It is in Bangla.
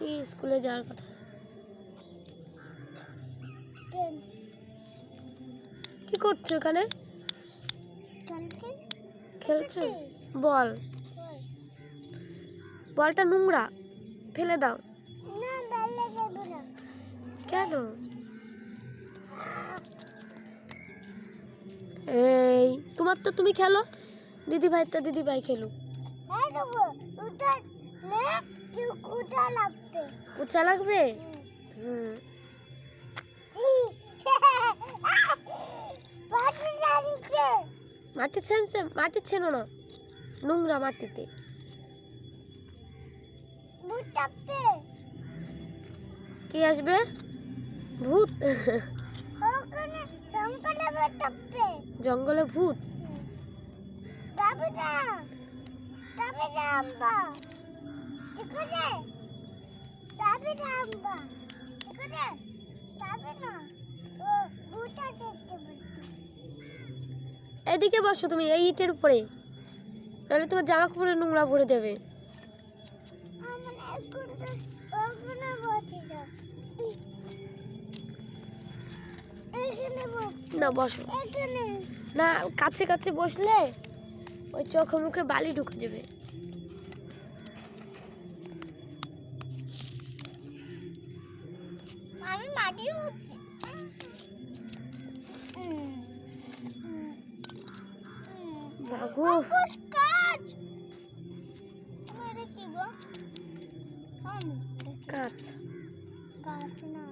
এই স্কুলে যাওয়ার কথা। কি করছো এখানে? খেলছো? বল, বলটা নোংরা, ফেলে দাও। কেন? এই তোমার তো, তুমি খেলো, দিদি ভাই খেলুক। উঁচা লাগবে। মাটি ছেনছে, মাটি ছেনো না, নোংরা মাটিতে। কি আসবে? ভূত? জঙ্গলে ভূত? এদিকে বসো তুমি, এই ইটের উপরে, নাহলে তোমার জামা কাপড়ে নোংরা ভরে যাবে। না বসো না, কাছে কাছে বসলে ওই চোখে মুখে বালি ঢুকে যাবে। আমি মাটি হচ্ছে। বাবু কাজ কি গো? কাজ গাছ না।